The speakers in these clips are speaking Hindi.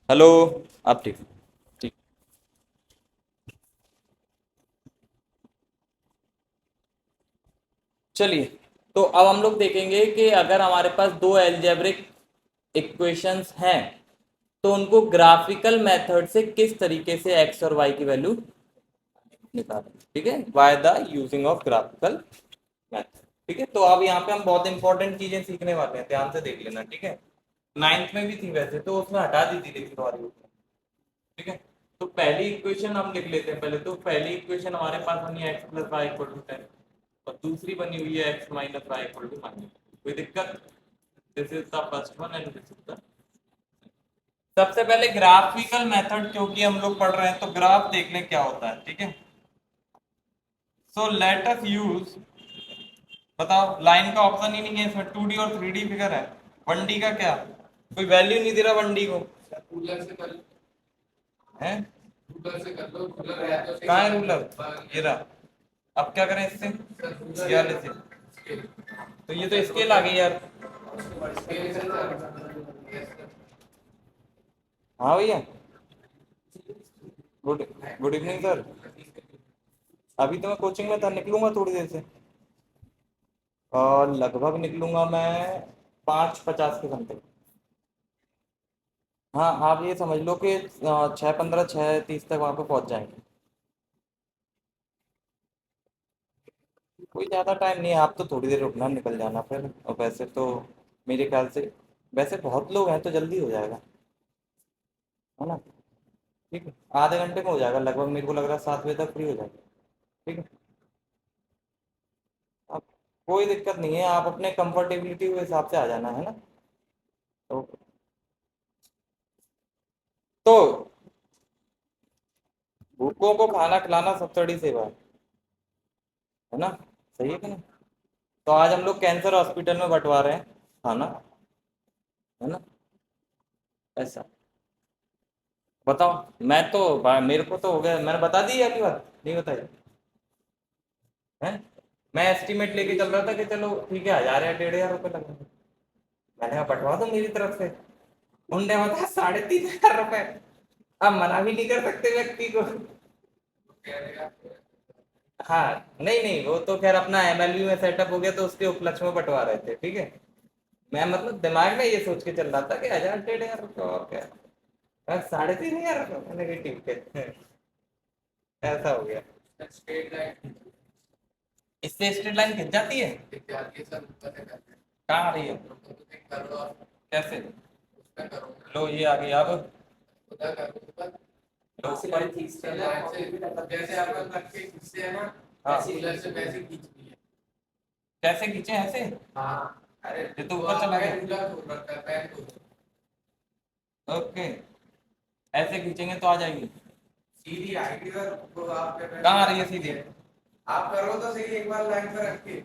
हेलो। आप ठीक? ठीक। चलिए, तो अब हम लोग देखेंगे कि अगर हमारे पास दो एल्जेब्रिक इक्वेशंस हैं तो उनको ग्राफिकल मेथड से किस तरीके से एक्स और वाई की वैल्यू निकालें। ठीक है, by the using of graphical method. ठीक है, तो अब यहाँ पे हम बहुत इंपॉर्टेंट चीजें सीखने वाले हैं, ध्यान से देख लेना। ठीक है, नाइन्थ में भी थी वैसे तो उसमें हटा दी थी लेकिन वाली उसमें। ठीक है, तो पहली इक्वेशन हम लिख लेते हैं पहले। तो पहली इक्वेशन हमारे पास बनी है x plus y equal to 10 और दूसरी बनी हुई है x minus y equal to minus. कोई दिक्कत? This is the first one and this is the. सबसे पहले ग्राफिकल मेथड, क्योंकि हम लोग पढ़ रहे हैं तो ग्राफ देख लें क्या होता है। ठीक है, सो लेट अस यूज। बताओ, लाइन का ऑप्शन ही नहीं है इसमें, 2D और 3D फिगर है। 1D का क्या, कोई वैल्यू नहीं दे रहा 1D को। कूलर से कर है कूलर से कर लो, कूलर है तो कहाँ है रूलर? ये रहा। अब क्या करें इससे? ये वाले से। तो ये तो स्केल आ गई यार। हाँ भैया, गुड गुड इवनिंग सर। अभी तो मैं कोचिंग में था, निकलूंगा थोड़ी देर से और लगभग निकलूंगा मैं 5:50 के समथिंग। हाँ, आप ये समझ लो कि 6:15 6:30 तक वहाँ पे पहुँच जाएंगे। कोई ज़्यादा टाइम नहीं है, आप तो थोड़ी देर रुकना, निकल जाना फिर। और वैसे तो मेरे ख्याल से वैसे बहुत लोग हैं तो जल्दी हो जाएगा, है ना? ठीक है, आधे घंटे में हो जाएगा लगभग, मेरे को लग रहा है 7 बजे तक फ्री हो जाएगा। ठीक है, अब कोई दिक्कत नहीं है, आप अपने कंफर्टेबिलिटी के हिसाब से आ जाना, है ना? तो तो भूखों को खाना खिलाना सबसे बड़ी सेवा है ना? सही है कि नहीं? तो आज हम लोग कैंसर हॉस्पिटल में बंटवा रहे हैं खाना, है ना? ऐसा बताओ। मैं तो मेरे को तो हो गया, मैंने बता दी है, अगली बार नहीं बताई है। मैं एस्टिमेट लेके चल रहा था कि चलो ठीक है, 1,000 या 1,500 रुपये लगेंगे। मैंने कहा बंटवा दो मेरी तरफ से। उनने बताया 3,500 रुपये। अब मना भी नहीं कर सकते व्यक्ति को। हाँ, नहीं नहीं, वो तो खैर अपना एमएलबी में सेटअप हो गया तो उसके उपलक्ष्य में बंटवा रहे थे। ठीक है, मैं मतलब दिमाग में ये सोच के चल रहा था कि 1,000 1,500 रुपये और क्या। 3,500 रुपये मैंने कहा ठीक है। ऐसा हो गया। स्ट्रेट लाइन इससे स्ट्रेट लाइन खिंच जाती है। विद्यार्थी सब पता करते हैं कहाँ आ रही है? तो तुम करो और कैसे? उसका करो लो ये आ गई अब। खुदा करो ऊपर लो ऊपर खींचते हैं लाइन से, जैसे अपन रख के खींचते हैं ना, हाँ, ऐसे कूलर से वैसे खींचनी है। कैसे खींचे ऐसे? हाँ, अरे ये तो ऊपर चला गया। कूलर खोल रखा है, पैन खोल। ओके, ऐसे खींचेंगे तो आ जाएगी। सीधी आएगी सर, तो आप क्या करें? कहाँ आ रही है सीधी? आप करो तो सही एक बार लाइन पर रख के।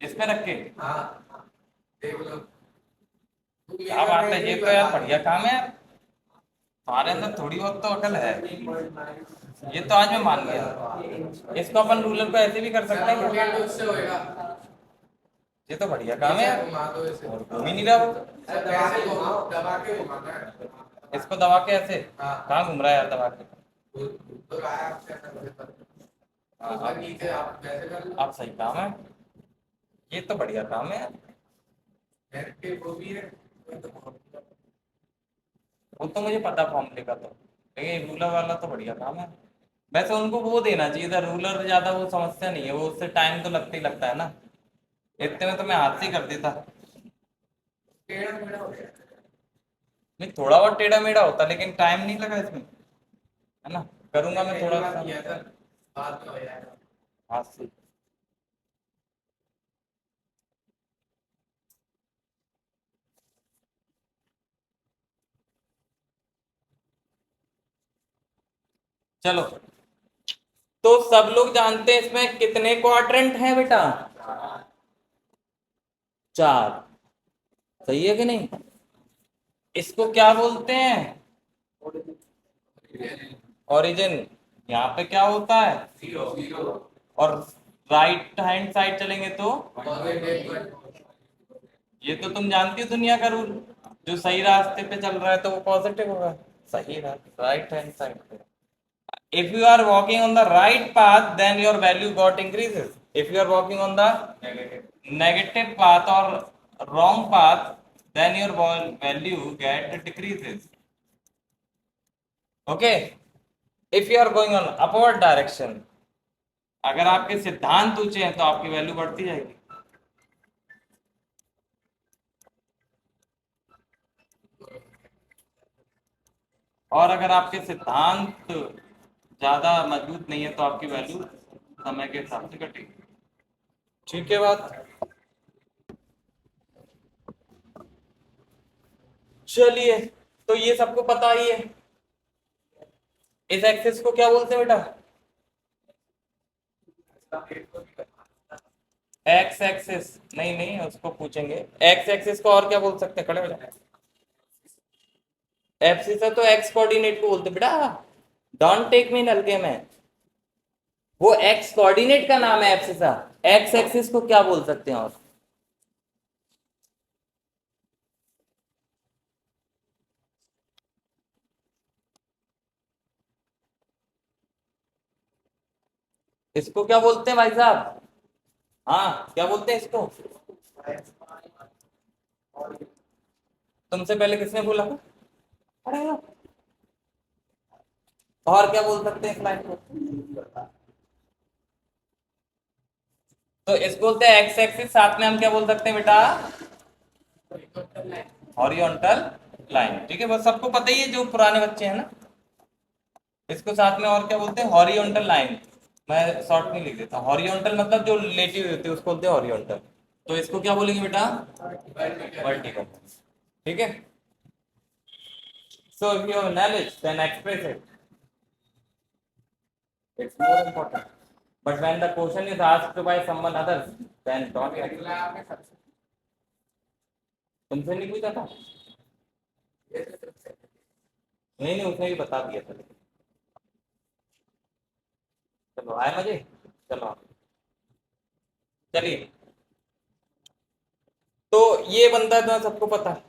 इस पे रख के? हाँ, देख लो। तुम ये क्या कर बात रहे है, थे ये ही तो यार बता बढ़िया काम है यार। तुम्हारे अंदर थोड़ी बहुत तो अकल है। ये तो आज मैं मान गया। इसको अपन रूलर को ऐसे भी कर सकते हैं क्या? रोटेट उससे होएगा। ये तो बढ़िया काम है यार। घुमा दो इसे। और घूम ही नहीं रहा वो। ऐसे घुमाओ, दबा के घुमाना है। इसको दबा के ऐसे? हाँ। कहाँ घूम रहा है यार दबा के? तो आया आपसे कर हाँ, ऊपर नीचे आप वैसे कर लो। आप सही काम है। ये तो बढ़िया काम है यार। हेड के वो भी है, वो तो वो तो मुझे पता फॉर्मूले का, तो लेकिन रूलर वाला तो बढ़िया काम है। वैसे उनको वो देना चाहिए था रूलर, ज्यादा वो समस्या नहीं है, वो उससे टाइम तो लगता ही लगता है ना। इतने में तो मैं हाथ से ही कर देता। टेढ़ा मेढ़ा हो गया। नहीं, थोड़ा बहुत टेढ़ा मेढ़ा होता लेकिन टाइम नहीं लगा इसमें, है ना? करूंगा मैं थोड़ा सा किया सर, बाद में हो जाएगा। हाथ से। चलो, तो सब लोग जानते हैं इसमें कितने क्वाड्रेंट हैं बेटा? 4। सही है कि नहीं? इसको क्या बोलते हैं? ओरिजिन। यहाँ पे क्या होता है? जीरो जीरो और राइट हैंड साइड चलेंगे तो? पॉजिटिव। ये तो तुम जानती हो दुनिया का रूल। जो सही रास्ते पे चल रहा है तो वो पॉजिटिव होगा, सही राइट हैंड साइड पे। If you are walking on the right path, then your value got increases. If you are walking on the negative path or wrong path, then your value get decreases. Okay. If you are going on upward direction, अगर आपके सिद्धांत ऊंचे हैं तो आपकी वैल्यू बढ़ती जाएगी। और अगर आपके सिद्धांत ज्यादा मजबूत नहीं है तो आपकी वैल्यू समय के हिसाब से घटेगी। ठीक है बात। चलिए, तो ये सबको पता ही है। इस एक्सिस को क्या बोलते हैं बेटा? एक्स एक्सिस नहीं नहीं, उसको पूछेंगे। एक्स एक्सिस को और क्या बोल सकते हैं? खड़े हो जाए। एब्सिस है तो एक्स कोऑर्डिनेट को बोलते बेटा। डोंट टेक मी नलके में, वो एक्स कोऑर्डिनेट का नाम है एब्सिसा। एक्स एक्सिस को क्या बोल सकते हैं? और इसको क्या बोलते हैं भाई साहब? हाँ, क्या बोलते हैं इसको? तुमसे पहले किसने बोला था? अरे वाह। और क्या बोल सकते हैं इस लाइन को? तो इसको बोलते हैं एक्स एक्सिस, साथ में हम क्या बोल सकते हैं बेटा? Horizontal line. ठीक है, बस सबको पता ही है जो पुराने बच्चे हैं ना। इसको साथ में और क्या बोलते हैं? Horizontal line. मैं शॉर्ट में लिख देता हूँ। हॉरिजॉन्टल मतलब जो लेटी हुई होती है उसको बोलते हैं हॉरिजॉन्टल। तो इसको क्या बोलेंगे बेटा? वर्टिकल। ठीक है। So if you have knowledge then express it, it's more important. But when the question is asked by someone others then don't. तुमसे नहीं पूछा था? नहीं नहीं, उसने भी बता दिया था। चलो, आए मजे। चलो चलिए, तो ये बनता है तो सबको पता है।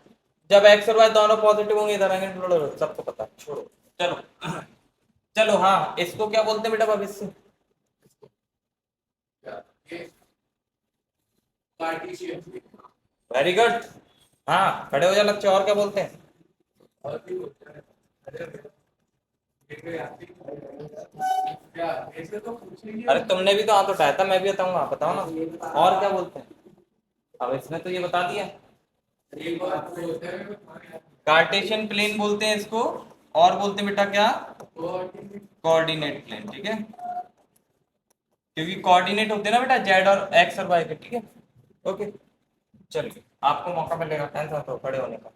जब एक्स और वाई दोनों पॉजिटिव होंगे इधर आएंगे, सबको पता है, छोड़ो। चलो चलो, हाँ, इसको क्या बोलते हैं बेटा भविष्य? Very good. हाँ, खड़े हो जा बच्चे। और क्या बोलते हैं? अरे तुमने भी तो हाथ उठाया था, मैं भी बताऊंगा, बताओ ना। और क्या बोलते हैं? अब इसने तो ये बता दिया। कार्टेशियन प्लेन बोलते हैं इसको। और बोलते हैं बेटा क्या? Coordinate plane. ठीक है, क्योंकि कोऑर्डिनेट होते हैं ना बेटा जेड और एक्स और वाई के। ठीक है, ओके। चलिए, आपको मौका मिलेगा टेंशन तो खड़े होने का।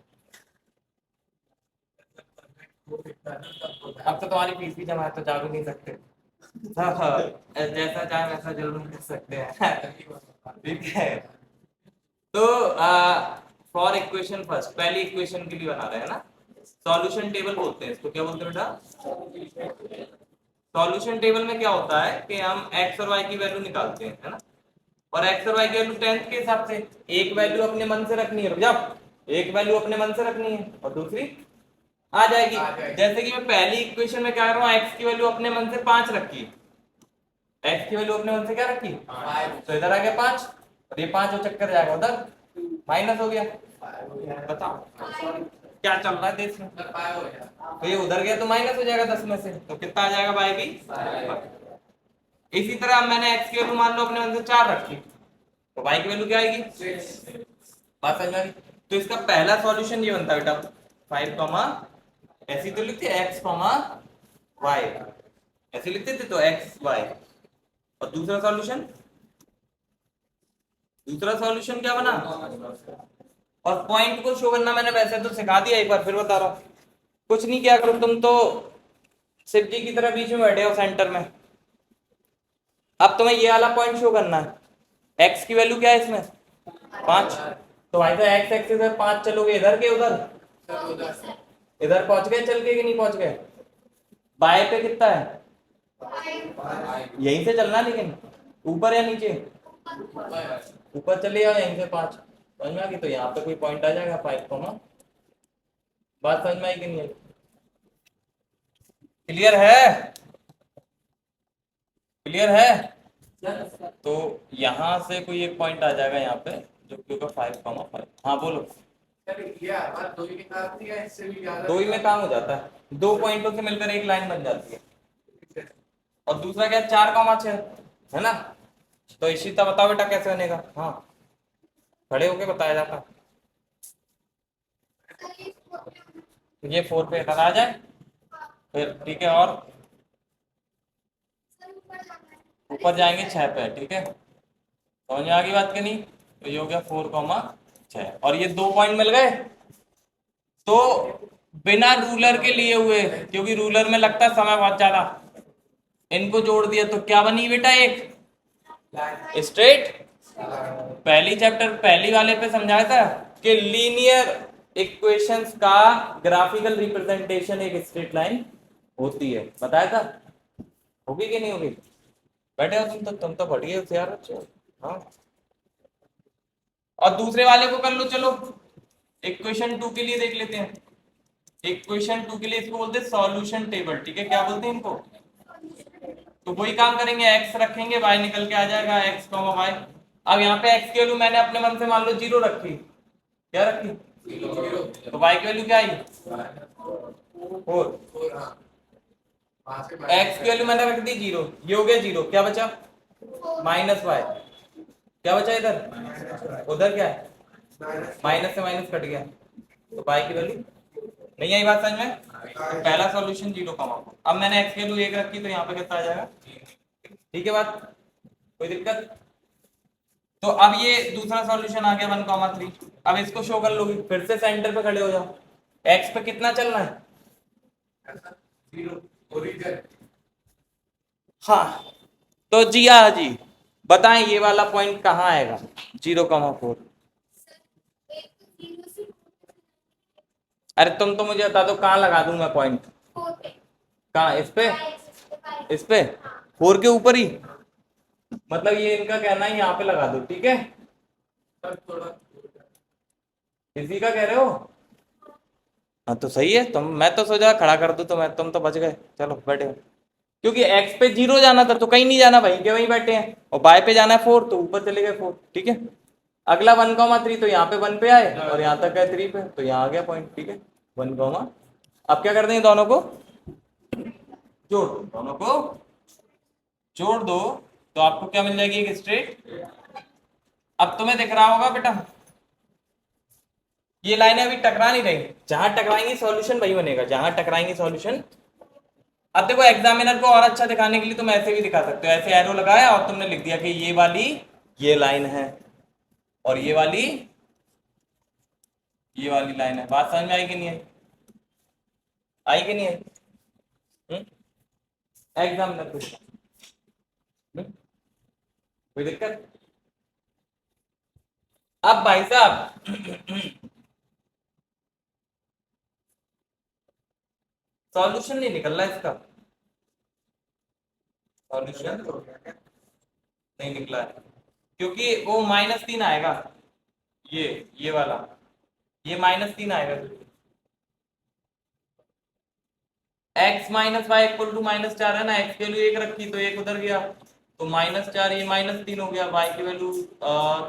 अब तो तुम्हारी फीस भी जमा है तो जा भी नहीं सकते। हाँ हाँ, जैसा चाहे वैसा जरूर कर सकते हैं। ठीक है, तो फॉर इक्वेशन फर्स्ट, पहली इक्वेशन के लिए बना रहे हैं ना। सॉल्यूशन टेबल बोलते हैं इसको। क्या बोलते हैं बेटा? सॉल्यूशन टेबल में क्या होता है कि हम एक्स और वाई की वैल्यू निकालते हैं, है ना। और एक्स और वाई की वैल्यू टेंथ के हिसाब से एक वैल्यू अपने मन से रखनी है। रुक जाओ, एक वैल्यू अपने मन से रखनी है और दूसरी आ जाएगी। जैसे कि मैं पहली इक्वेशन में क्या कर रहा हूँ, एक्स की वैल्यू अपने मन से 5 रखी है। एक्स की वैल्यू अपने मन से क्या रखी? तो इधर आ गया 5, और ये 5 हो चक्कर जाएगा उधर, माइनस हो गया। बताओ क्या चल रहा है देश में? तो ये उधर गया तो माइनस हो जाएगा 10 में से, तो कितना आ जाएगा भाई भी? इसी तरह मैंने एक्स की वैल्यू मान लो अपने मन से 4 रखी, तो वाई की वैल्यू क्या आएगी? बात समझ में आ गई? तो इसका पहला सॉल्यूशन ये बनता है बेटा 5 कॉमा, ऐसे तो लिखते एक्स कॉमा वाई, ऐसे लिखते थे तो एक्स वाई। और दूसरा सॉल्यूशन क्या बना? और पॉइंट को शो करना मैंने वैसे तो सिखा दिया, एक बार फिर बता रहा हूं। कुछ नहीं किया करो, तुम तो शिव जी की तरह बीच में बैठे हो सेंटर में। अब तुम्हें ये वाला पॉइंट शो करना है। एक्स की वैल्यू क्या है इसमें? 5। तो भाई साहब एक्स एक्सिस है 5, चलोगे इधर के उधर? इधर पहुंच गए चल के कि नहीं पहुंच गए? बाय पे कितना है? यहीं से चलना, लेकिन ऊपर या नीचे? ऊपर चले जाओ यहीं से 5, समझ में आ गई? तो यहाँ पे कोई पॉइंट आ जाएगा 5 कॉमा बात समझ में आई कि नहीं आई? क्लियर है? क्लियर है? तो यहाँ से कोई एक पॉइंट आ जाएगा यहाँ पे जो कि होगा 5,5। हाँ बोलो। सर ये बात दो ही में काम नहीं है, इससे भी ज्यादा दो ही में काम हो जाता है, 2 पॉइंटों से मिलकर एक लाइन बन जाती है। और दूसरा क्या है, 4,6 है ना। तो इशिता बताओ बेटा कैसे बनेगा? हाँ खड़े होके बताया जाता। तो ये 4 पे अगर आ जाए फिर ठीक है, और ऊपर जाएंगे 6 पे, ठीक है। समझ में आ गई बात कि नहीं? तो ये हो गया 4,6 और ये 2 पॉइंट मिल गए। तो बिना रूलर के लिए हुए, क्योंकि रूलर में लगता है समय बहुत ज्यादा, इनको जोड़ दिया तो क्या बनी बेटा? एक स्ट्रेट। पहली चैप्टर पहली वाले पे समझाया था कि लीनियर इक्वेशंस का ग्राफिकल रिप्रेजेंटेशन एक स्ट्रेट लाइन होती है, बताया था। होगी कि नहीं होगी? बैठे हो तुम तो बढ़िया होशियार बच्चे हो। हाँ और दूसरे वाले को कर लो, चलो इक्वेशन 2 के लिए देख लेते हैं। इक्वेशन 2 के लिए इसको बोलते हैं सॉल्यूशन टेबल, ठीक है। क्या बोलते हैं इनको? तो वही काम करेंगे, एक्स रखेंगे, वाई निकल के आ जाएगा, एक्स कॉमा वाई। अब यहाँ पे एक्स की वैल्यू मैंने अपने मन से मान लो 0 रखी। क्या रखी? 0 तो वाई की वैल्यू क्या आई? 4। 4 हाँ वहां से एक्स की वैल्यू मैंने रख दी 0, ये हो गया 0, क्या बचा? Minus y. क्या बचा इधर? उधर क्या है? माइनस से माइनस कट गया, तो वाई की वैल्यू नहीं आई। बात समझ में? तो पहला सॉल्यूशन 0, अब मैंने एक्स की वैल्यू 1 रखी तो यहाँ पे कितना आ जाएगा? ठीक है बात, कोई दिक्कत? तो अब ये दूसरा सॉल्यूशन आ गया 1,3। अब इसको शो कर लोगे, फिर से सेंटर पे खड़े हो जाओ। एक्स पे कितना चलना है? 0 ओरिजिन। हाँ तो जी हाँ जी, बताएं ये वाला पॉइंट कहाँ आएगा? 0,4। अरे तुम तो मुझे बता दो कहाँ लगा दूं मैं पॉइंट? कहाँ? इस पे? इस पे 4 के ऊपर ही? मतलब ये इनका कहना है यहाँ पे लगा दो, ठीक है। थोड़ा इसी का कह रहे हो? हाँ तो सही है, तुम मैं तो सोचा खड़ा कर दूं तो मैं, तुम तो बच गए। चलो बैठे हो। क्योंकि एक्स पे 0 जाना था तो कहीं नहीं जाना, वहीं के वहीं बैठे हैं, और बाय पे जाना है 4 तो ऊपर चले गए 4, ठीक है। अगला 1,3 तो यहाँ पे 1 पे आए और यहाँ तक है 3 पे, तो यहाँ आ गया पॉइंट, ठीक है। 1, अब क्या करते हैं, दोनों को जोड़ दो, दोनों को जोड़ दो तो आपको क्या मिल जाएगी? एक स्ट्रेट। अब तुम्हें दिख रहा होगा बेटा ये लाइनें अभी टकरा नहीं रही, जहां टकराएंगी सॉल्यूशन वही बनेगा, जहां टकराएंगी सॉल्यूशन। अब देखो एग्जामिनर को और अच्छा दिखाने के लिए तुम ऐसे भी दिखा सकते हो, ऐसे एरो लगाया और तुमने लिख दिया कि ये वाली ये लाइन है और ये वाली लाइन है। बात समझ में आई कि नहीं आई? आई कि नहीं आई? एग्जामिनर को कोई दिक्कत? अब भाई साहब सॉल्यूशन नहीं निकल रहा इसका, सॉल्यूशन नहीं निकला है क्योंकि वो -3 आएगा। ये वाला ये -3 आएगा। x minus y equal to -4 है ना, x की वैल्यू 1 रखी तो 1 उधर गया, तो -4 ये -3 हो गया, y की वैल्यू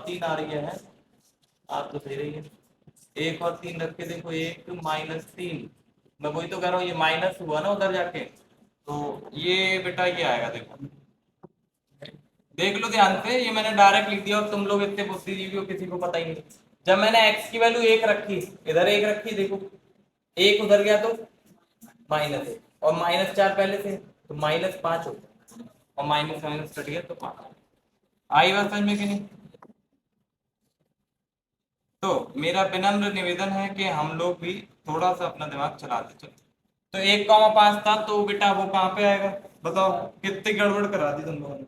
3 आ रही है। आप तो सही रही है, 1 और 3 रख के देखो, 1 -3, मैं वही तो कह रहा हूँ, ये माइनस हुआ ना उधर जाके, तो ये बेटा ये आएगा। देखो देख लो ध्यान से, ये मैंने डायरेक्ट लिख दिया और तुम लोग इतने बुद्धिजीवी हो किसी को पता ही नहीं। जब मैंने x की वैल्यू 1 रखी, इधर 1 रखी, देखो 1 उधर गया तो -1 और -4 पहले से तो -5 हो गया, और माइनस माइनस कट गया तो 5। आई बात समझ में कि नहीं? तो मेरा विनम्र निवेदन है कि हम लोग भी थोड़ा सा अपना दिमाग चलाते चलो। तो 1,5 था तो बेटा वो कहाँ पे आएगा? बताओ कितनी गड़बड़ करा दी तुम लोगों ने।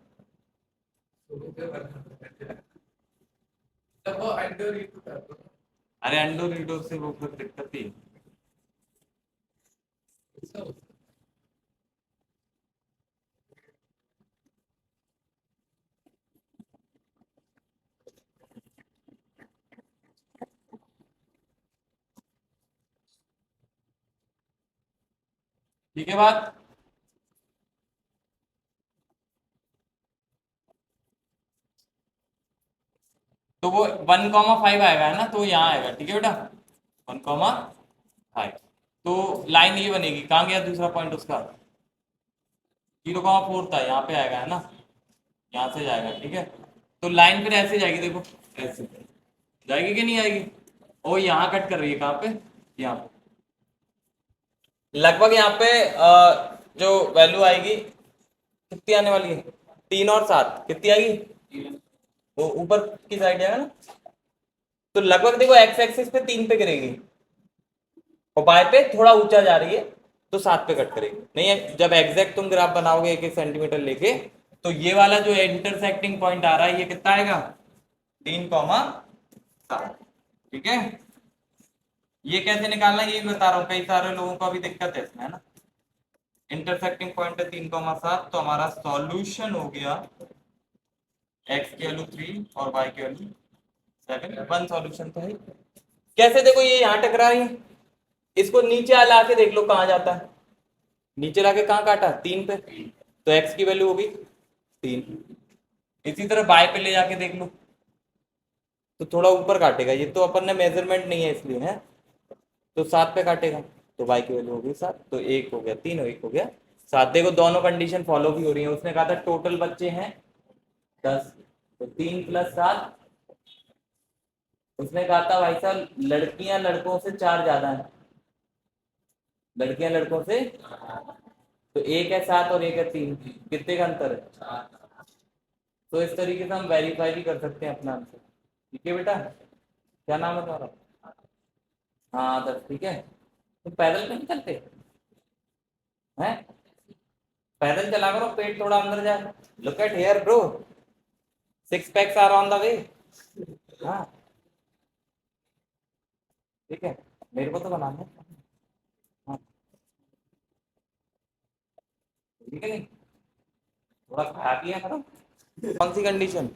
तब वो अंडर रीड कर दो। अरे अंडो रीडो से वो फिर दिक्कत ही है। ठीक है बात। तो वो 1,5 आएगा है ना, तो यहाँ आएगा, ठीक है बेटा, 1,5। तो लाइन ये बनेगी, कहाँ गया दूसरा पॉइंट उसका, 0,4 था, यहाँ पे आएगा है ना, यहाँ से जाएगा, ठीक है। तो लाइन फिर ऐसे जाएगी, देखो ऐसे जाएगी कि नहीं आएगी, और यहाँ कट कर रही है, कहाँ पे, यहाँ पे लगभग यहाँ पे जो वैल्यू आएगी कितनी आने वाली है, 3 और 7 कितनी आएगी, वो ऊपर की साइड जाएगा ना। तो लगभग देखो एक्स एक्सिस पे 3 पे गिरेगी और बाय पे थोड़ा ऊंचा जा रही है, तो 7 पे कट करेगी। नहीं है, जब एग्जैक्ट तुम ग्राफ बनाओगे 1-1 सेंटीमीटर लेके, तो ये वाला जो इंटरसेक्टिंग पॉइंट आ रहा है ये कितना आएगा, 3,7, ठीक है। ये कैसे निकालना है ये भी बता रहा हूँ, कई सारे लोगों को अभी दिक्कत है इसमें, है ना। इंटरसेक्टिंग पॉइंट है 3,7, तो हमारा सॉल्यूशन हो गया एक्स की वैल्यू 3 और वाई की वैल्यू 7, 1 सॉल्यूशन तो है। कैसे, देखो ये यहाँ टकरा रही है, इसको नीचे ला के देख लो कहाँ जाता है, नीचे लाके कहाँ काटा, 3 पे, तो x की वैल्यू होगी 3। इसी तरह बाय पे ले जाके देख लो, तो थोड़ा ऊपर काटेगा, ये तो अपन ने मेजरमेंट नहीं है इसलिए है, तो 7 पे काटेगा, तो y की वैल्यू होगी 7, तो 1 हो गया 3 और 1 हो गया 7। देखो दोनों कंडीशन फॉलो भी हो रही है, उसने कहा था टोटल बच्चे हैं 10, तो 3 + 7, उसने कहा था भाई साहब लड़कियां लड़कों से 4 ज्यादा है, लड़कियां लड़कों से, तो 1 है 7 और 1 है 3, कितने का अंतर है, तो इस तरीके से हम वेरीफाई भी कर सकते हैं अपना आंसर। ठीक है बेटा, क्या नाम है तुम्हारा, हाँ 10, ठीक है। तुम पैदल क्यों नहीं चलते हैं, पैदल चला करो, पेट थोड़ा अंदर जाए। Look at here bro, 6 packs are on the way. हाँ ठीक है, मेरे को तो बनाना है। हाँ ठीक है, नहीं थोड़ा खा पिया करो। कौन सी कंडीशन,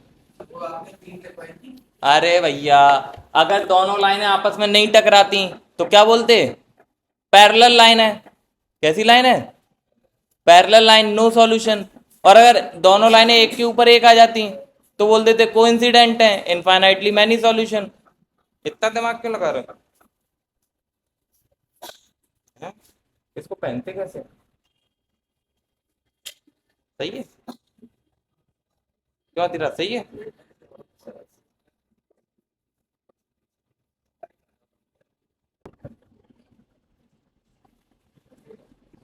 वो आपने 3 के पॉइंट की। अरे भैया अगर दोनों लाइनें आपस में नहीं टकराती तो क्या बोलते, पैरेलल लाइन है। कैसी लाइन है, पैरेलल लाइन, नो सॉल्यूशन। और अगर दोनों लाइनें एक के ऊपर एक आ जाती तो बोल देते कोइंसिडेंट है, इनफाइनाइटली मैनी सॉल्यूशन। इतना दिमाग क्यों लगा रहे हो, हैं? इसको पहनते कैसे, सही है, क्यों तेरा सही है।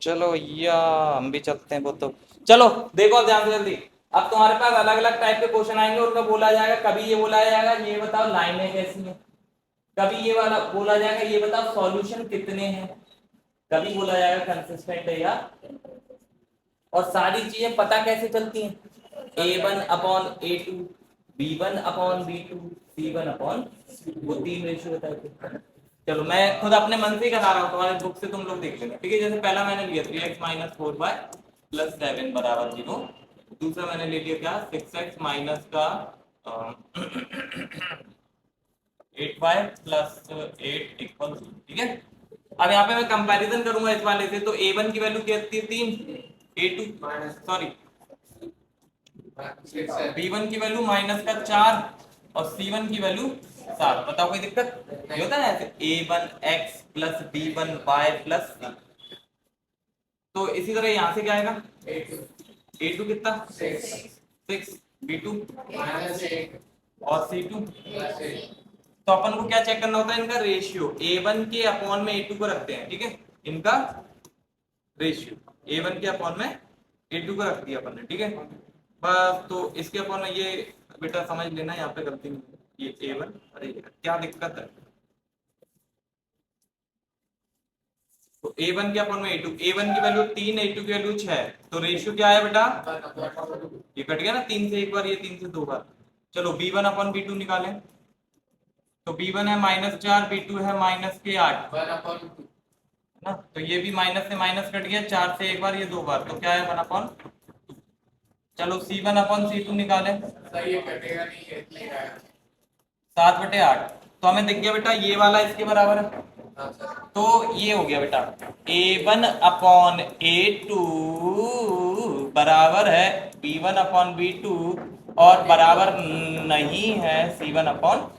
चलो भैया हम भी चलते हैं, वो तो चलो देखो अब ध्यान से जल्दी। अब तुम्हारे पास अलग अलग टाइप के क्वेश्चन आएंगे, उनमें बोला जाएगा, कभी ये बोला जाएगा ये बताओ लाइनें कैसी हैं, कभी ये वाला बोला जाएगा ये बताओ सॉल्यूशन कितने हैं, कभी बोला जाएगा कंसिस्टेंट है या। और सारी चीजें पता कैसे चलती हैं, A1/A2, B1/B2, C1/, वो 3 रेशियो होता है। चलो मैं खुद अपने मन से ही करा रहा हूँ, तुम्हारे बुक से तुम लोग देख लेना, ठीक है। जैसे पहला मैंने लिया 3x - 4y + 7 = 0। दूसरा मैंने ले लिया क्या, 6x माइनस का 8y + 8 = 0, ठीक है। अब यहाँ पे मैं कंपैरिजन करूंगा इस वाले से, तो A1 की वैल्यू क्या थी 3, A2 सॉरी B1 की वैल्यू -4 और C1 की वैल्यू 7। बताओ कोई दिक्कत, ये होता है ना ऐसे A1x + B1y + C। तो इसी तरह यहाँ से क्या आएगा, A2 कितना 6, B2 -1 और C2। +1। तो अपन को क्या चेक करना होता है, इनका रेशियो, A1 के अपॉन में A2 को रखते हैं, ठीक है, इनका रेशियो A1 के अपॉन में A2 को रख दिया अपन ने, ठीक है बस। तो इसके अपॉन में ये बेटा समझ लेना, यहाँ पे गलती नहीं, ये A1, अरे क्या दिक्कत है, तो A1 के अपॉन में A2, A1 की वैल्यू 3, A2 की वैल्यू 6, तो रेशियो क्या है बेटा, ये कट गया ना, 3 से एक बार, ये 3 से 2 बार। चलो B1/B2 निकालें, तो B1 है -4, B2 है -8, 1/2। ना, तो ये भी माइनस से माइनस कट गया, 4 से एक बार, ये 2 बार, तो क्या है 1/2। चलो C1/C2 निकालें, सही है, कटेगा नहीं है, इतना ही आएगा। 7/8, तो हमें दिख गया बेटा ये वाला इसके बराबर है, हाँ सर। तो ये हो गया बेटा A1/A2 बराबर है B1/B2 और बराबर नहीं है C1/,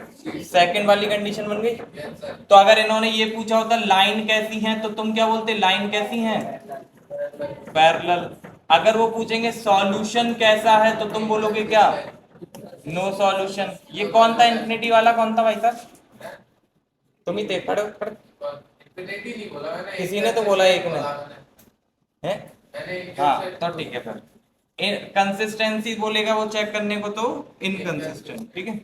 सेकंड वाली कंडीशन बन गई। Yes sir. तो अगर इन्होंने ये पूछा होता लाइन कैसी है, तो तुम क्या बोलते, लाइन कैसी है, पैरेलल। अगर वो पूछेंगे सॉल्यूशन कैसा है, तो तुम बोलोगे क्या, नो सॉल्यूशन। ये कौन था इंफिनिटी वाला, कौन था भाई साहब, तुम ही थे, पढ़ो पढ़ो। इंफिनिटी नहीं बोला मैंने, किसी ने तो बोला एक ने, है मैंने एक हाँ से- तो ठीक है। फिर कंसिस्टेंसी बोलेगा वो चेक करने को, तो इनकंसिस्टेंट, ठीक है।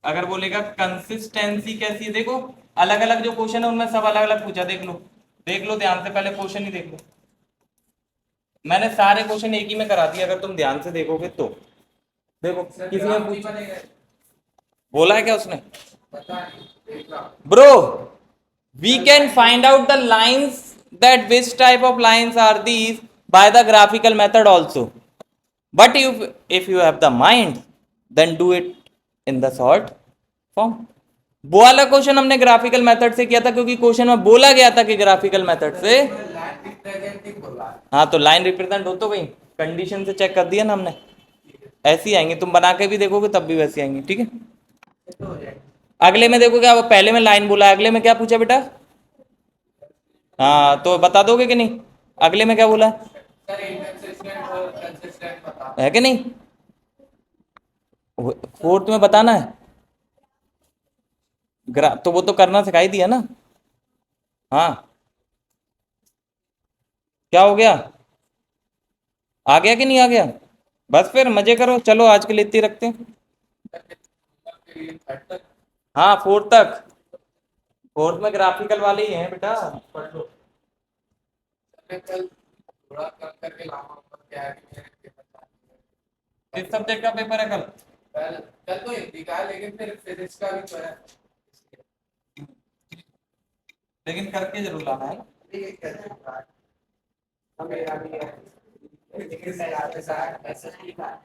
अगर बोलेगा कंसिस्टेंसी कैसी है, देखो अलग अलग जो क्वेश्चन है उनमें सब अलग अलग पूछा, देख लो ध्यान से, पहले क्वेश्चन ही देख लो। मैंने सारे क्वेश्चन एक ही में करा दिए, अगर तुम ध्यान से देखोगे तो। देखो सर किसी ने ग्राफ नहीं पूछा, बनेगा। बोला है क्या उसने, पता नहीं, देख रहा हूँ। Bro we can find out the lines, that which type of lines are these by the graphical method also, but if you have the mind then do it in the short form। वो वाला क्वेश्चन हमने ग्राफिकल मेथड से किया था, क्योंकि क्वेश्चन में बोला गया था कि ग्राफिकल मेथड से। लाइन रिप्रेजेंटिंग बोला है। हाँ तो लाइन रिप्रेजेंट हो तो गई, कंडीशन से चेक कर दिया ना हमने, ऐसी आएंगी, तुम बना के भी देखोगे तब भी वैसी आएंगी, ठीक है। तो हो जाएगा। अगले में देखो क्या, पहले में लाइन बोला, अगले में क्या पूछा बेटा, हाँ तो बता दोगे कि नहीं, अगले में क्या बोला सर इनकंसिस्टेंट और कंसिस्टेंट बता। है कि नहीं, फोर्थ में बताना है, तो वो तो करना सिखाई दिया ना। हाँ क्या हो गया, आ गया कि नहीं आ गया, बस फिर मजे करो, चलो आज के लिए इतनी रखते हैं। हाँ फोर्थ तक, फोर्थ में ग्राफिकल वाले ही हैं बेटा, पढ़ लो। मैं कल थोड़ा कम करके लाऊंगा, क्या है कि मेरे पेपर चालू है। किस सब्जेक्ट का पेपर है कल, कल कल तो हिंदी का है, लेकिन फिर फिजिक्स का भी तो है। लेकिन करके जरूर लाना है ना। ठीक है, मेरा भी है, लेकिन मैं यहाँ पे सारा मैसेज नहीं था।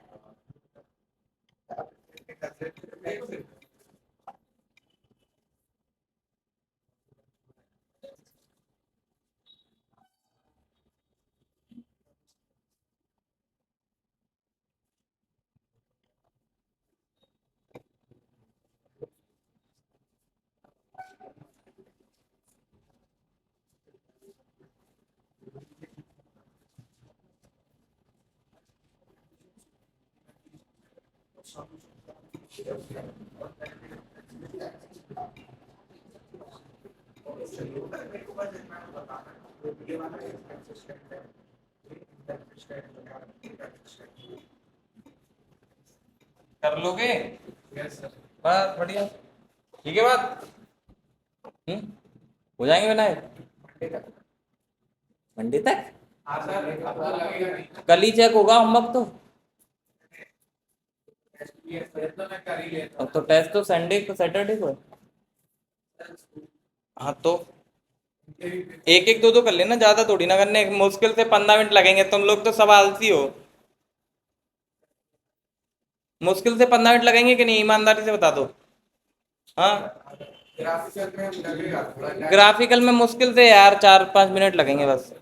कर लोगे, यस सर। बस बढ़िया, ठीक है बात। हो जाएंगे विनायक मंडे तक, हाँ सर, अब तो लगेगा नहीं। कल ही चेक होगा होमवर्क तो, फिर तो मैं कर ही लेता अब तो टेस्ट तो संडे को सैटरडे को है। हूँ। हाँ तो एक एक दो दो कर लेना, ज्यादा थोड़ी ना करने, मुश्किल से 15 मिनट लगेंगे, तुम लोग तो सब आलसी हो। मुश्किल से 15 मिनट लगेंगे कि नहीं, ईमानदारी से बता दो। हाँ ग्राफिकल में लगेगा थोड़ा टाइम। ग्राफिकल में मुश्किल से यार 4-5 मिनट लगेंगे बस।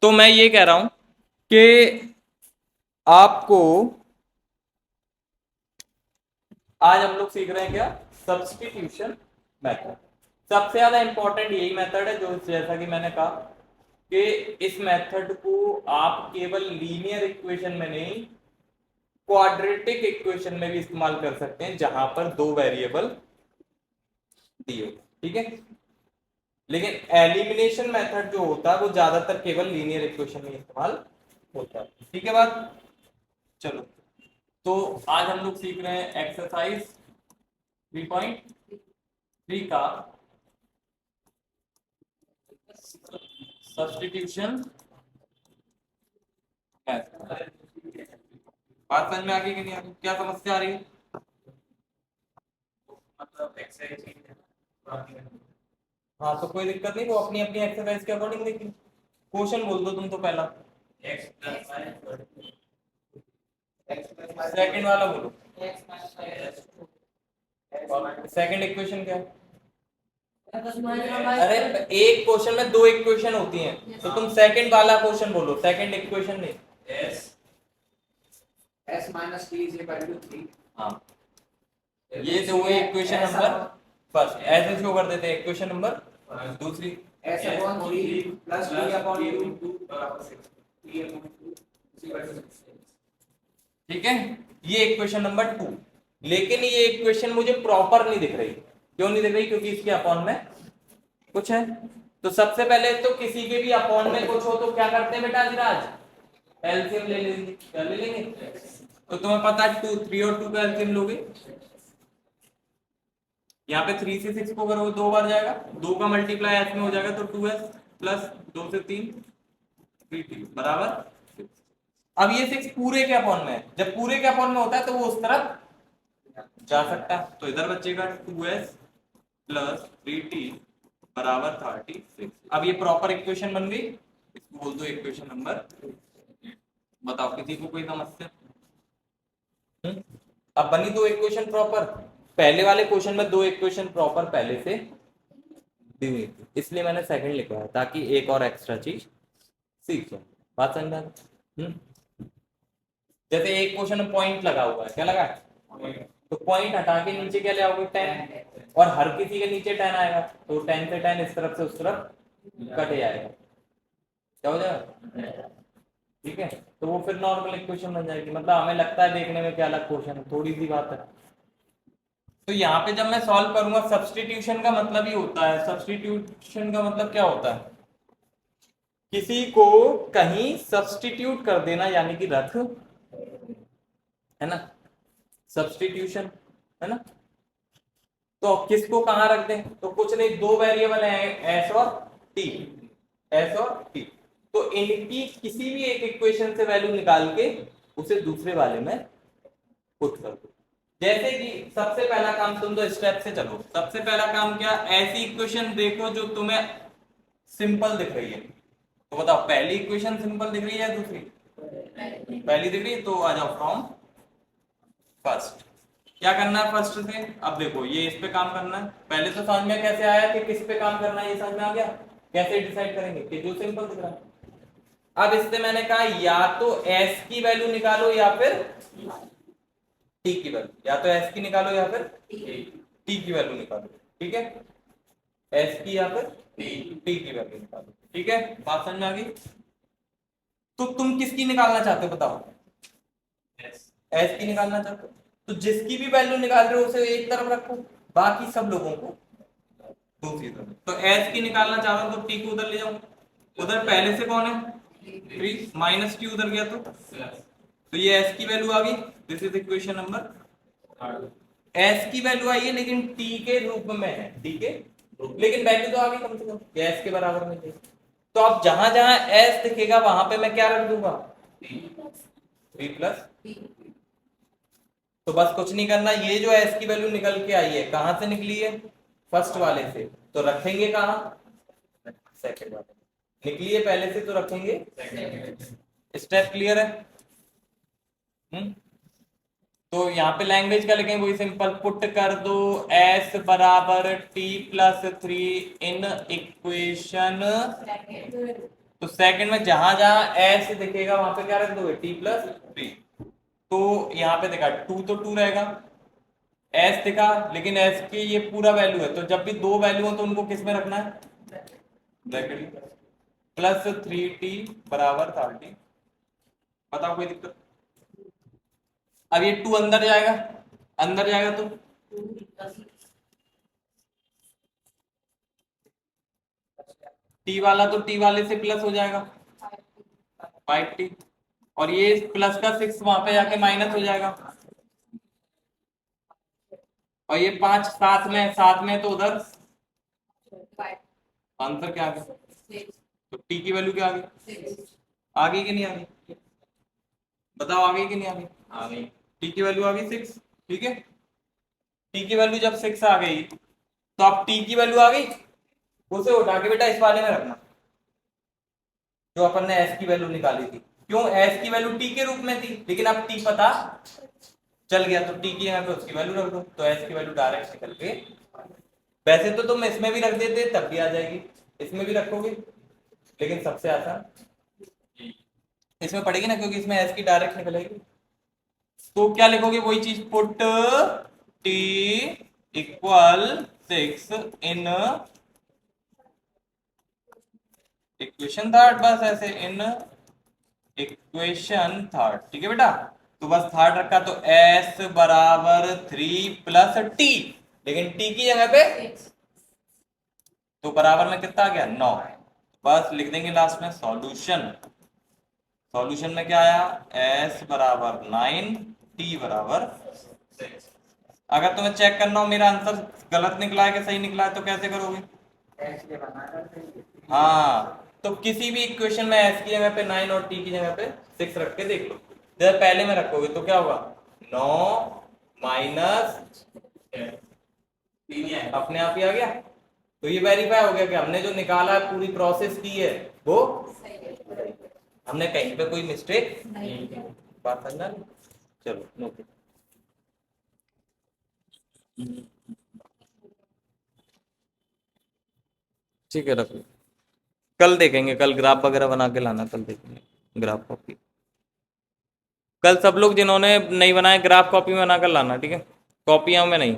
तो मैं ये कह रहा हूं कि आपको आज हम लोग सीख रहे हैं क्या, सब्स्टिट्यूशन मेथड। सबसे ज्यादा इंपॉर्टेंट यही मेथड है, जो जैसा कि मैंने कहा कि इस मेथड को आप केवल लीनियर इक्वेशन में नहीं, क्वाड्रेटिक इक्वेशन में भी इस्तेमाल कर सकते हैं, जहां पर दो वेरिएबल दिए, ठीक है। लेकिन एलिमिनेशन मेथड जो होता है वो ज्यादातर केवल लीनियर इक्वेशन में इस्तेमाल होता है, ठीक है बात। चलो तो आज हम लोग सीख रहे हैं एक्सरसाइज 3.3 का सब्स्टिट्यूशन मेथड। बात समझ में आ गई कि नहीं आ गई, क्या समस्या आ रही है, मतलब एक्सरसाइज हाँ तो कोई दिक्कत नहीं, वो अपनी अपनी एक्सरसाइज के अकॉर्डिंग देखिए। क्वेश्चन बोल दो तुम तो पहला, x + y सेकंड वाला बोलो, सेकंड इक्वेशन क्या है? अरे एक क्वेश्चन में दो इक्वेशन होती हैं, तो तुम सेकंड वाला क्वेश्चन बोलो, सेकंड इक्वेशन नहीं। s minus t is equal to 3. हाँ, ये जो हुए इक्वेशन नंबर फर्स्ट, ऐसे शो कर देते हैं इक्वेशन नंबर दूसरी। s upon 3 plus t upon 2 बराबर 6. t upon 2 is equal to 6. ठीक है, ये इक्वेशन नंबर 2। लेकिन ये इक्वेशन मुझे प्रॉपर नहीं दिख रही। क्यों नहीं दिख रही? क्योंकि इसके अपॉन में कुछ है। तो सबसे पहले तो किसी के भी अपॉन में कुछ हो तो क्या करते हैं बेटा अजराज? एलसीएम ले लेंगे। क्या ले लेंगे? तो तुम्हें पता है 2 3 और 2 का एलसीएम लोगे, यहाँ पे 3 से 6 को करोगे 2 बार जाएगा, 2 का मल्टीप्लाई एस में हो जाएगा, तो 2s प्लस 2 से 3 3t बराबर 6। अब ये 6 पूरे के अपॉन में है, जब पूरे के अपॉन में होता है तो वो उस तरफ जा सकता है, तो इधर बचेगा 2s प्लस 3t बराबर 36। अब ये प्रॉपर इक्वेशन बन गई, इसको बोल दो इक्वेशन नंबर। बताओ किसी को कोई समस्या? अब बनी दो इक्वेशन प्रॉपर। पहले वाले क्वेश्चन में दो इक्वेशन प्रॉपर पहले से दी हुई थी, इसलिए मैंने सेकंड लिखा है ताकि एक और एक्स्ट्रा चीज सीख जाए। बात समझ में? जैसे एक क्वेश्चन में पॉइंट लगा हुआ है, क्या लगा है? तो पॉइंट हटा के नीचे क्या ले आओगे? 10, और हर किसी के नीचे 10 आएगा, तो 10 से 10 इस तरफ से उस तरफ कटे जाएगा, क्या हो जाएगा? ठीक है, तो वो फिर नॉर्मल इक्वेशन बन जाएगी। मतलब हमें लगता है देखने में क्या अलग क्वेश्चन है, थोड़ी सी बात है। तो यहाँ पे जब मैं सॉल्व करूंगा, सब्स्टिट्यूशन का मतलब ही होता है, सब्स्टिट्यूशन का मतलब क्या होता है? किसी को कहीं सब्स्टिट्यूट कर देना, यानी कि रख, है ना, सब्स्टिट्यूशन, है ना। तो किसको कहां रख दें? तो कुछ नहीं, दो वेरिएबल हैं एस और टी, एस और टी, तो इनकी किसी भी एक इक्वेशन से वैल्यू निकाल के उसे दूसरे वाले में पुट कर दो। जैसे कि सबसे पहला काम, तुम तो स्टेप से चलो। सबसे पहला काम क्या? ऐसी इक्वेशन देखो जो तुम्हें सिंपल दिख रही है। तो बताओ, पहली इक्वेशन सिंपल दिख रही है, दूसरी? पहली दिख रही है, तो आ जाओ फ्रॉम फर्स्ट। क्या करना है फर्स्ट से? अब देखो, ये इस पे काम करना है। पहले तो समझ में कैसे आया कि किस पे काम करना है, ये समझ में आ गया। कैसे डिसाइड करेंगे? कि जो सिंपल दिख रहा है। अब इससे मैंने कहा या तो s की वैल्यू निकालो या फिर t की वैल्यू, या तो s की निकालो या फिर t की वैल्यू निकालो। ठीक है, s की या फिर t की वैल्यू निकालो। ठीक है, बात समझ में आ गई? तो तुम किसकी निकालना चाहते हो बताओ? s की निकालना चाहते हो, तो जिसकी भी वैल्यू निकाल रहे हो उसे एक तरफ रखो, बाकी सब लोगों को दूसरी तरफ। तो s की निकालना चाह रहा हूं तो t को उधर ले जाऊं। उधर पहले से कौन है? 3 माइनस टी उधर गया तो ये s की वैल्यू आ गई। This is equation number. s की वैल्यू आई है लेकिन t के रूप में है, t के, लेकिन वैल्यू तो आ गई कम से कम, s के बराबर में थी। तो अब जहां जहां s दिखेगा वहां पे मैं क्या रख दूंगा? 3 प्लस। तो बस कुछ नहीं करना, ये जो s की वैल्यू निकल के आई है कहां से निकली है? फर्स्ट वाले से, तो रखेंगे कहां? सेकंड वाले। निकली है पहले से तो रखेंगे। स्टेप क्लियर है? तो यहाँ पे लैंग्वेज का लिखेंगे वही सिंपल, पुट कर दो s बराबर t प्लस 3 इन इक्वेशन। तो सेकंड में जहां जहां s दिखेगा वहां पे क्या रख दोगे? t plus 3। तो यहाँ पे देखा 2 तो 2 रहेगा, s दिखा लेकिन s की ये पूरा वैल्यू है, तो जब भी दो वैल्यू हो तो उनको किस में रखना है? ब्रैकेट प्लस 3t बराबर 30। बताओ कोई दिक्कत? अब ये 2 अंदर जाएगा, अंदर जाएगा तो t वाला तो t वाले से प्लस हो जाएगा 5t, और ये प्लस का 6 वहां पे जाके माइनस हो जाएगा, और ये 5 साथ में तो उधर आंसर क्या आ गया? तो t की वैल्यू क्या आ गई? आ गई कि नहीं आ गई? बताओ आ गई कि नहीं आ गई? आ गई। t की वैल्यू आ गई 6। ठीक है, t की वैल्यू जब 6 आ गई तो अब t की वैल्यू आ गई, उसे उठा के बेटा इस वाले में रखना जो अपन ने s की वैल्यू निकाली थी। क्यों? s की वैल्यू t के रूप में थी, लेकिन अब t पता चल गया तो टी की यहाँ पे उसकी वैल्यू रख दो, तो एस की वैल्यू डायरेक्ट निकल के, वैसे तो तुम इसमें भी रख देते तब भी आ जाएगी, इसमें भी रखोगे, लेकिन सबसे आसान इसमें पड़ेगी ना, क्योंकि इसमें एस की डायरेक्ट निकलेगी। तो क्या लिखोगे, वही चीज, put T equal 6 in equation third, बस ऐसे, इन इक्वेशन थर्ड, ठीक है बेटा। तो बस थर्ड रखा, तो एस बराबर 3 प्लस टी, लेकिन टी की जगह पे तो बराबर में कितना आ गया, 9। बस लिख देंगे लास्ट में सॉल्यूशन। सॉल्यूशन में क्या आया, एस बराबर 9, टी बराबर 6। अगर तुम्हें चेक करना हो मेरा आंसर गलत निकला है कि सही निकला है, तो कैसे करोगे, हाँ, तो किसी भी इक्वेशन में एस की जगह पे 9 और टी की जगह पे 6 रख के देख लो। जब पहले में रखोगे तो क्या होगा, 9 माइनस, अपने आप ही आ गया। तो ये वेरीफाई हो गया कि हमने जो निकाला है, पूरी प्रोसेस की है, वो हमने कहीं पे कोई मिस्टेक नहीं की। बात समझा नहीं? चलो नोट। ठीक है, रखो। कल देखेंगे, कल ग्राफ वगैरह बना के लाना, कल देखेंगे ग्राफ कॉपी। कल सब लोग जिन्होंने नहीं बनाए ग्राफ कॉपी में बना कर लाना, ठीक है, कॉपियां में नहीं।